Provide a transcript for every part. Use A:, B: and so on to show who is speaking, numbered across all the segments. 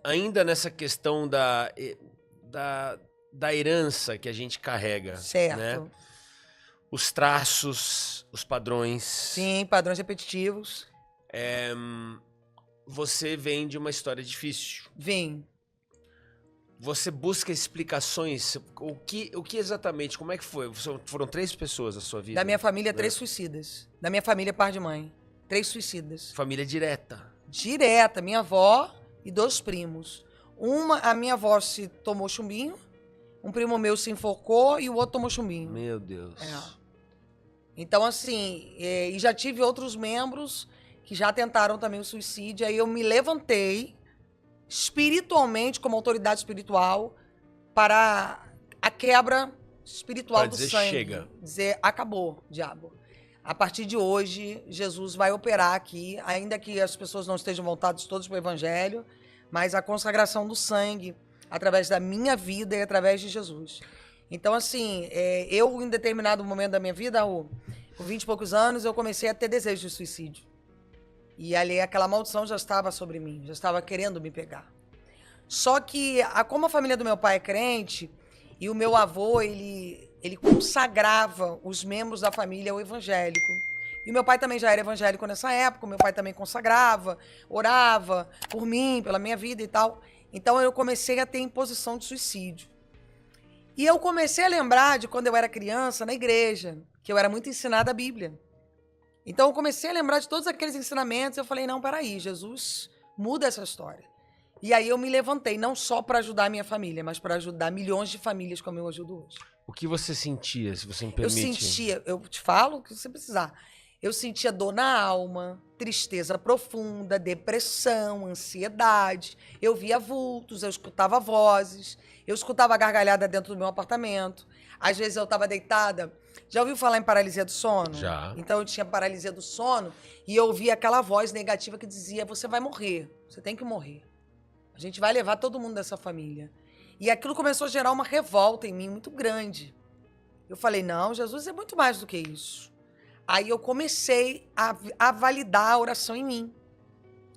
A: ainda nessa questão da herança que a gente carrega,
B: Certo.
A: né? Os traços, os padrões.
B: Sim, padrões repetitivos.
A: Você vem de uma história difícil.
B: Vim.
A: Você busca explicações. O que exatamente? Como é que foi? Foram 3 pessoas na sua vida?
B: Da minha família,
A: né?
B: 3 suicidas. Da minha família, par de mãe. 3 suicidas.
A: Família direta.
B: Direta, minha avó e 2 primos. A minha avó se tomou chumbinho, um primo meu se enforcou e o outro tomou chumbinho.
A: Meu Deus.
B: Então, assim, e já tive outros membros que já tentaram também o suicídio. Aí eu me levantei espiritualmente, como autoridade espiritual, para a quebra espiritual do
A: dizer
B: sangue.
A: chega.
B: Dizer, acabou, diabo. A partir de hoje, Jesus vai operar aqui, ainda que as pessoas não estejam voltadas todas para o evangelho, mas a consagração do sangue, através da minha vida e através de Jesus. Então, assim, eu, em determinado momento da minha vida, com 20 e poucos anos, eu comecei a ter desejo de suicídio. E ali aquela maldição já estava sobre mim, já estava querendo me pegar. Só que, como a família do meu pai é crente, e o meu avô, ele consagrava os membros da família ao evangélico. E o meu pai também já era evangélico nessa época, o meu pai também consagrava, orava por mim, pela minha vida e tal. Então eu comecei a ter imposição de suicídio. E eu comecei a lembrar de quando eu era criança, na igreja, que eu era muito ensinada a Bíblia. Então eu comecei a lembrar de todos aqueles ensinamentos, eu falei, não, peraí, Jesus muda essa história. E aí eu me levantei, não só para ajudar a minha família, mas para ajudar milhões de famílias como eu ajudo hoje.
A: O que você sentia, se você me permite?
B: Eu te falo o que você precisar. Eu sentia dor na alma, tristeza profunda, depressão, ansiedade. Eu via vultos, eu escutava vozes, eu escutava gargalhada dentro do meu apartamento. Às vezes eu estava deitada. Já ouviu falar em paralisia do sono?
A: Já.
B: Então eu tinha paralisia do sono e eu ouvia aquela voz negativa que dizia: você vai morrer, você tem que morrer. A gente vai levar todo mundo dessa família. E aquilo começou a gerar uma revolta em mim muito grande. Eu falei, não, Jesus é muito mais do que isso. Aí eu comecei a validar a oração em mim.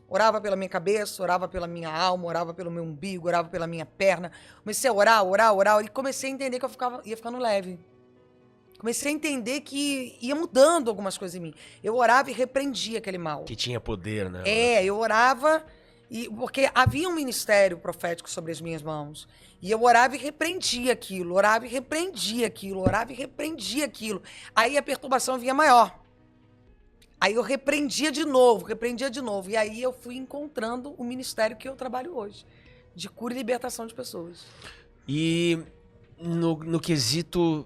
B: Orava pela minha cabeça, orava pela minha alma, orava pelo meu umbigo, orava pela minha perna. Comecei a orar, e comecei a entender que eu ia ficando leve. Comecei a entender que ia mudando algumas coisas em mim. Eu orava e repreendia aquele mal.
A: Que tinha poder, né?
B: Eu orava, porque havia um ministério profético sobre as minhas mãos. E eu orava e repreendia aquilo, orava e repreendia aquilo, orava e repreendia aquilo. Aí a perturbação vinha maior. Aí eu repreendia de novo. E aí eu fui encontrando o ministério que eu trabalho hoje, de cura e libertação de pessoas.
A: E no quesito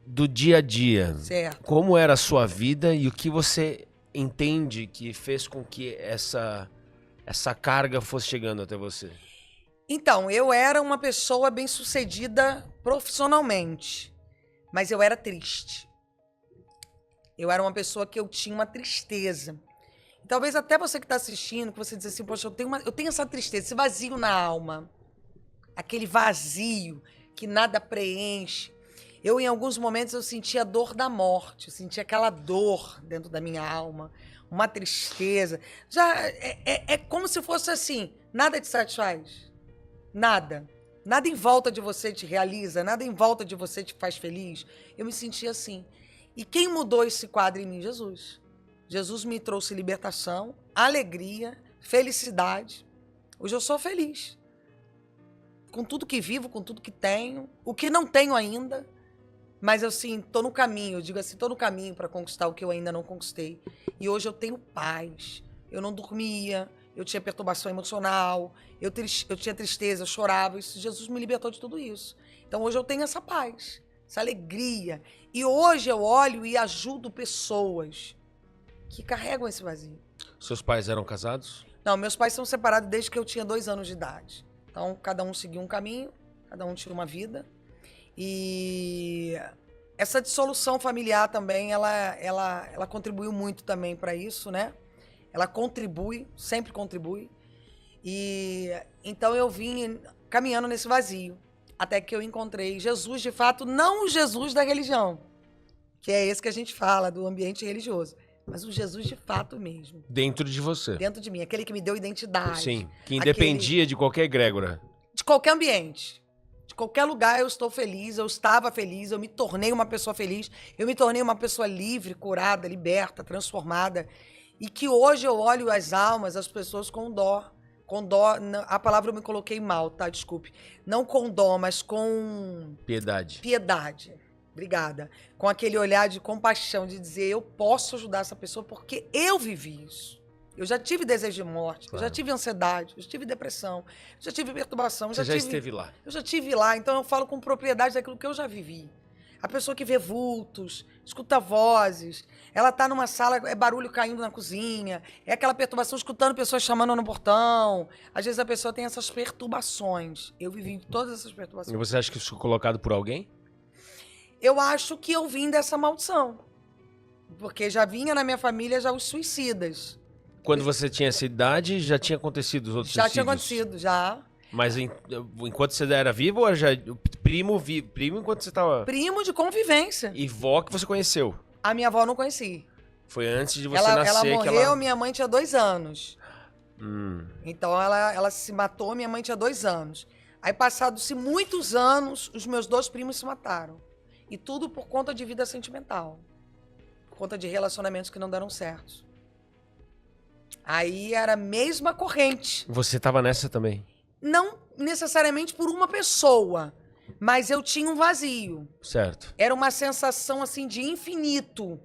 A: do dia a dia,
B: Certo.
A: como era a sua vida e o que você entende que fez com que essa carga fosse chegando até você?
B: Então, eu era uma pessoa bem-sucedida profissionalmente, mas eu era triste. Eu era uma pessoa que eu tinha uma tristeza. E talvez até você que está assistindo, que você diz assim, poxa, eu tenho essa tristeza, esse vazio na alma. Aquele vazio que nada preenche. Eu, em alguns momentos, eu sentia a dor da morte. Eu sentia aquela dor dentro da minha alma. Uma tristeza. Já é como se fosse assim, nada te satisfaz. Nada. Nada em volta de você te realiza, nada em volta de você te faz feliz. Eu me sentia assim. E quem mudou esse quadro em mim? Jesus. Jesus me trouxe libertação, alegria, felicidade. Hoje eu sou feliz. Com tudo que vivo, com tudo que tenho. O que não tenho ainda. Mas eu, sim, tô no caminho. Eu digo assim, tô no caminho para conquistar o que eu ainda não conquistei. E hoje eu tenho paz. Eu não dormia. Eu tinha perturbação emocional, eu tinha tristeza, eu chorava. Jesus me libertou de tudo isso. Então hoje eu tenho essa paz, essa alegria. E hoje eu olho e ajudo pessoas que carregam esse vazio.
A: Seus pais eram casados?
B: Não, meus pais são separados desde que eu tinha 2 anos de idade. Então cada um seguiu um caminho, cada um tinha uma vida. E essa dissolução familiar também, ela contribuiu muito também para isso, né? Ela contribui, sempre contribui. E então eu vim caminhando nesse vazio, até que eu encontrei Jesus, de fato, não o Jesus da religião, que é esse que a gente fala, do ambiente religioso. mas o Jesus de fato mesmo.
A: Dentro de você.
B: Dentro de mim, aquele que me deu identidade.
A: Sim, que independia de qualquer egrégora.
B: De qualquer ambiente. De qualquer lugar eu estou feliz, eu estava feliz, eu me tornei uma pessoa feliz, eu me tornei uma pessoa livre, curada, liberta, transformada. E que hoje eu olho as almas, as pessoas com dó. Com dó, a palavra eu me coloquei mal, tá? Desculpe. Não com dó, mas com...
A: Piedade.
B: Piedade. Obrigada. Com aquele olhar de compaixão, de dizer, eu posso ajudar essa pessoa porque eu vivi isso. Eu já tive desejo de morte,
A: Claro.
B: eu já tive ansiedade, eu já tive depressão, eu já tive perturbação.
A: Você já esteve lá.
B: Eu já estive lá, então eu falo com propriedade daquilo que eu já vivi. A pessoa que vê vultos, escuta vozes, ela tá numa sala, é barulho caindo na cozinha, é aquela perturbação, escutando pessoas chamando no portão. Às vezes a pessoa tem essas perturbações. Eu vivi todas essas
A: E
B: perturbações.
A: você acha que isso foi colocado por alguém?
B: Eu acho que eu vim dessa maldição. Porque já vinha na minha família já os suicidas.
A: Quando você tinha essa idade, já tinha acontecido os outros
B: Já tinha
A: suicídios?
B: acontecido, já.
A: Mas enquanto você era vivo, ou era já primo enquanto você tava...
B: Primo de convivência.
A: E vó que você conheceu?
B: A minha avó eu não conheci.
A: Foi antes de você
B: Ela
A: nascer
B: morreu,
A: que ela...
B: minha mãe tinha 2 anos.
A: Hum.
B: Então ela se matou, minha mãe tinha 2 anos. Aí, passados-se muitos anos, os meus 2 primos se mataram. E tudo por conta de vida sentimental. Por conta de relacionamentos que não deram certo. Aí era a mesma corrente.
A: Você tava nessa também?
B: Não necessariamente por uma pessoa, mas eu tinha um vazio.
A: Certo.
B: Era uma sensação assim de infinito.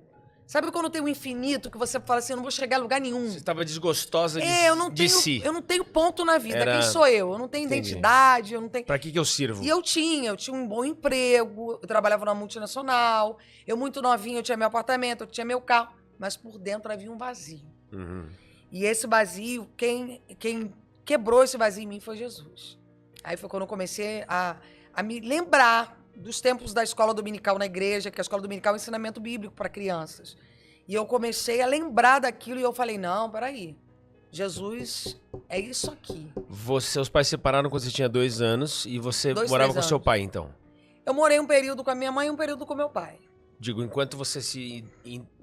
B: Sabe quando tem um infinito que você fala assim, eu não vou chegar a lugar nenhum?
A: Você estava desgostosa
B: Eu não
A: de
B: tenho,
A: si.
B: eu não tenho ponto na vida.
A: Era-
B: Quem sou eu? Eu não tenho
A: Entendi.
B: identidade, eu não tenho.
A: Pra que eu sirvo?
B: E eu tinha um bom emprego, eu trabalhava numa multinacional, eu muito novinha, eu tinha meu apartamento, eu tinha meu carro, mas por dentro havia um vazio.
A: Uhum.
B: E esse vazio, quem quebrou esse vazio em mim foi Jesus. Aí foi quando eu comecei a me lembrar dos tempos da escola dominical na igreja, que a escola dominical é um ensinamento bíblico para crianças. E eu comecei a lembrar daquilo e eu falei, não, peraí, Jesus é isso aqui.
A: Seus pais se separaram quando você tinha 2 anos e você
B: 2,
A: morava
B: 3
A: com seu
B: anos.
A: pai, então?
B: Eu morei um período com a minha mãe e um período com meu pai.
A: Digo, enquanto você se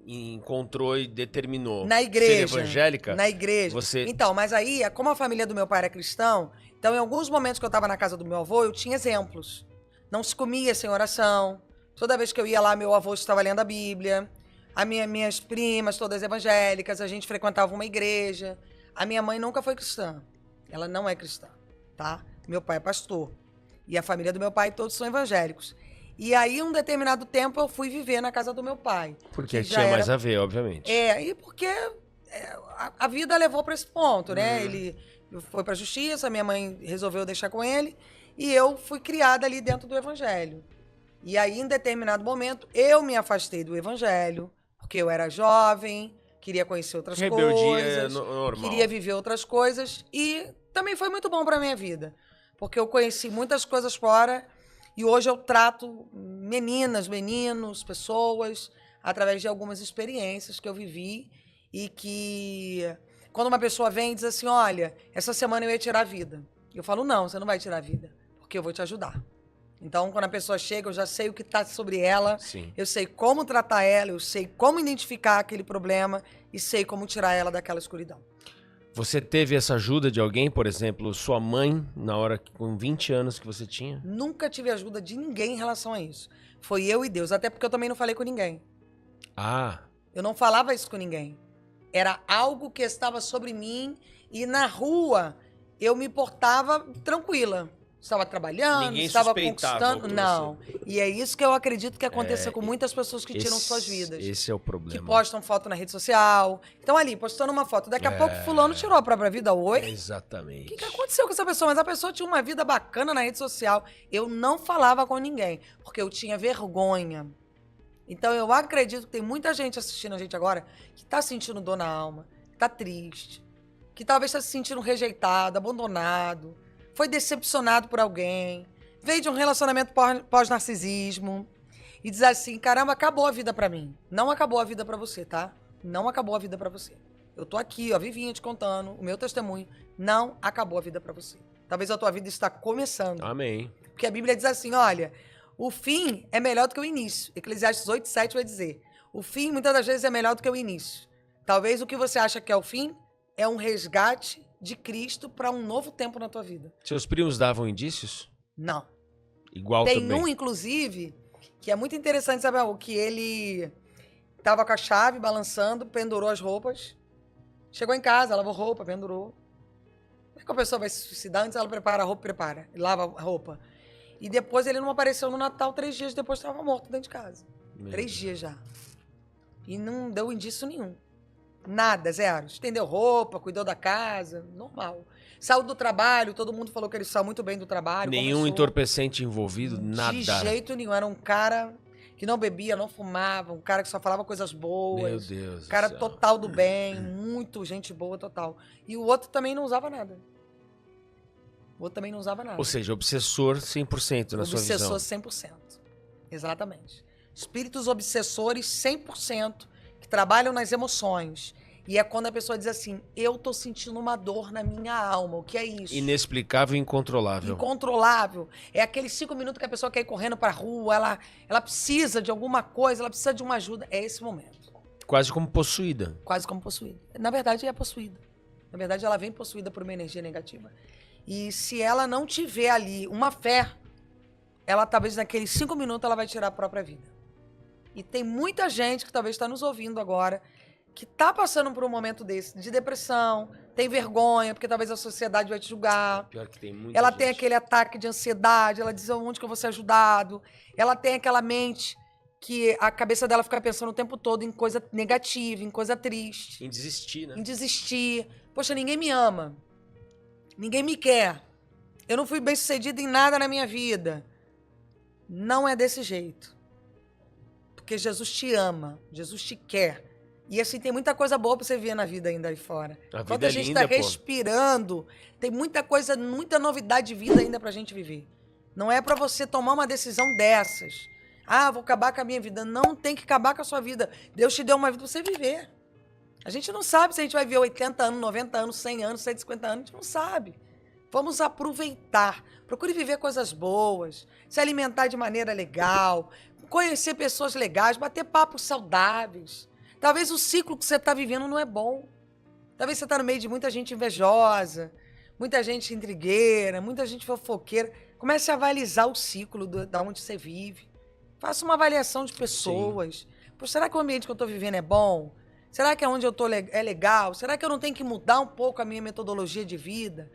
A: encontrou e determinou
B: Na
A: ser
B: igreja.
A: evangélica,
B: Na igreja.
A: você...
B: Então, mas aí, como a família do meu pai era cristão, então em alguns momentos que eu estava na casa do meu avô, eu tinha exemplos. Não se comia sem oração. Toda vez que eu ia lá, meu avô estava lendo a Bíblia. Minhas primas, todas evangélicas, a gente frequentava uma igreja. A minha mãe nunca foi cristã. Ela não é cristã, tá? Meu pai é pastor. E a família do meu pai, todos são evangélicos. E aí, um determinado tempo, eu fui viver na casa do meu pai.
A: Porque
B: que já
A: tinha mais
B: era-
A: a ver, obviamente.
B: E porque a vida levou para esse ponto, né? Ele foi para a justiça, minha mãe resolveu deixar com ele, e eu fui criada ali dentro do evangelho. E aí, em determinado momento, eu me afastei do evangelho, porque eu era jovem, queria conhecer outras
A: Rebeldia
B: coisas,
A: normal.
B: queria viver outras coisas, e também foi muito bom para minha vida, porque eu conheci muitas coisas fora, e hoje eu trato meninas, meninos, pessoas, através de algumas experiências que eu vivi, e que quando uma pessoa vem e diz assim, olha, essa semana eu ia tirar a vida. Eu falo, não, você não vai tirar a vida, porque eu vou te ajudar. Então, quando a pessoa chega, eu já sei o que está sobre ela,
A: Sim.
B: eu sei como tratar ela, eu sei como identificar aquele problema e sei como tirar ela daquela escuridão.
A: Você teve essa ajuda de alguém, por exemplo, sua mãe, na hora com 20 anos que você tinha?
B: Nunca tive ajuda de ninguém em relação a isso. Foi eu e Deus, até porque eu também não falei com ninguém.
A: Ah,
B: Eu não falava isso com ninguém. Era algo que estava sobre mim e na rua eu me portava tranquila. Estava trabalhando,
A: Ninguém
B: estava
A: suspeitava
B: conquistando.
A: de
B: Não. E é isso que eu acredito que aconteça com muitas pessoas que tiram suas vidas.
A: Esse é o
B: Que
A: problema.
B: postam foto na rede social. Então ali, postando uma foto. Daqui a pouco fulano tirou a própria vida. Oi? O
A: Exatamente.
B: que aconteceu com essa pessoa? Mas a pessoa tinha uma vida bacana na rede social. Eu não falava com ninguém, porque eu tinha vergonha. Então eu acredito que tem muita gente assistindo a gente agora que tá sentindo dor na alma, que tá triste, que talvez tá se sentindo rejeitado, abandonado, foi decepcionado por alguém, veio de um relacionamento pós-narcisismo e diz assim, caramba, acabou a vida pra mim. Não acabou a vida pra você, tá? Não acabou a vida pra você. Eu tô aqui, ó, vivinha te contando o meu testemunho. Não acabou a vida pra você. Talvez a tua vida está começando.
A: Amém.
B: Porque a Bíblia diz assim, olha, o fim é melhor do que o início. Eclesiastes 8:7 vai dizer, O fim, muitas das vezes, é melhor do que o início. Talvez o que você acha que é o fim é um resgate de Cristo para um novo tempo na tua vida.
A: Seus primos davam indícios?
B: Não.
A: Igual
B: Tem
A: também.
B: um, inclusive, que é muito interessante, sabe, o que ele tava com a chave balançando, pendurou as roupas, chegou em casa, lavou roupa, pendurou. Como é que a pessoa vai se suicidar? Antes ela prepara a roupa, prepara, lava a roupa. E depois ele não apareceu no Natal, 3 dias depois estava morto dentro de casa.
A: Meu
B: 3
A: Deus.
B: dias já. E não deu indício nenhum. Nada, zero. Estendeu roupa, cuidou da casa, normal. Saiu do trabalho, todo mundo falou que ele saiu muito bem do trabalho.
A: Nenhum
B: conversou.
A: entorpecente envolvido, nada.
B: De jeito nenhum. Era um cara que não bebia, não fumava, um cara que só falava coisas boas.
A: Meu Deus do
B: Cara
A: céu.
B: total do bem, muito gente boa, total. E o outro também não usava nada. O outro também não usava nada.
A: Ou seja, obsessor 100% na sua visão.
B: Obsessor 100%. Exatamente. Espíritos obsessores 100% que trabalham nas emoções. E é quando a pessoa diz assim, eu tô sentindo uma dor na minha alma. O que é isso?
A: Inexplicável e incontrolável.
B: Incontrolável. É aqueles 5 minutos que a pessoa quer ir correndo pra rua, ela precisa de alguma coisa, ela precisa de uma ajuda. É esse momento.
A: Quase como possuída.
B: Quase como possuída. Na verdade, é possuída. Na verdade, ela vem possuída por uma energia negativa. E se ela não tiver ali uma fé, ela talvez naqueles 5 minutos ela vai tirar a própria vida. E tem muita gente que talvez está nos ouvindo agora, que está passando por um momento desse, de depressão, tem vergonha, porque talvez a sociedade vai te julgar.
A: Pior que tem muita
B: Ela
A: gente.
B: tem aquele ataque de ansiedade, ela diz onde que eu vou ser ajudado. Ela tem aquela mente que a cabeça dela fica pensando o tempo todo em coisa negativa, em coisa triste,
A: Em desistir, né?
B: em desistir. Poxa, ninguém me ama. Ninguém me quer. Eu não fui bem sucedida em nada na minha vida. Não é desse jeito. Porque Jesus te ama, Jesus te quer. E assim, tem muita coisa boa pra você ver na vida ainda aí fora.
A: A vida
B: Enquanto
A: é
B: a gente
A: linda,
B: tá
A: pô.
B: respirando, tem muita coisa, muita novidade de vida ainda pra gente viver. Não é pra você tomar uma decisão dessas. Ah, vou acabar com a minha vida. Não tem que acabar com a sua vida. Deus te deu uma vida pra você viver. A gente não sabe se a gente vai viver 80 anos, 90 anos, 100 anos, 150 anos. A gente não sabe. Vamos aproveitar. Procure viver coisas boas, se alimentar de maneira legal, conhecer pessoas legais, bater papos saudáveis. Talvez o ciclo que você está vivendo não é bom. Talvez você está no meio de muita gente invejosa, muita gente intrigueira, muita gente fofoqueira. Comece a avalizar o ciclo da onde você vive. Faça uma avaliação de pessoas. Pô, será que o ambiente que eu estou vivendo é bom? Será que onde eu estou é legal? Será que eu não tenho que mudar um pouco a minha metodologia de vida?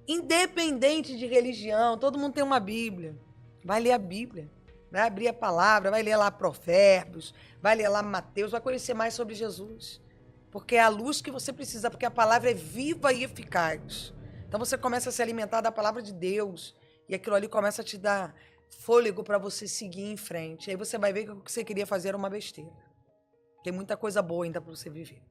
B: Independente de religião, todo mundo tem uma Bíblia. Vai ler a Bíblia. Vai abrir a palavra, vai ler lá Provérbios, vai ler lá Mateus, vai conhecer mais sobre Jesus. Porque é a luz que você precisa, porque a palavra é viva e eficaz. Então você começa a se alimentar da palavra de Deus e aquilo ali começa a te dar fôlego para você seguir em frente. Aí você vai ver que o que você queria fazer era uma besteira. Tem muita coisa boa ainda para você viver.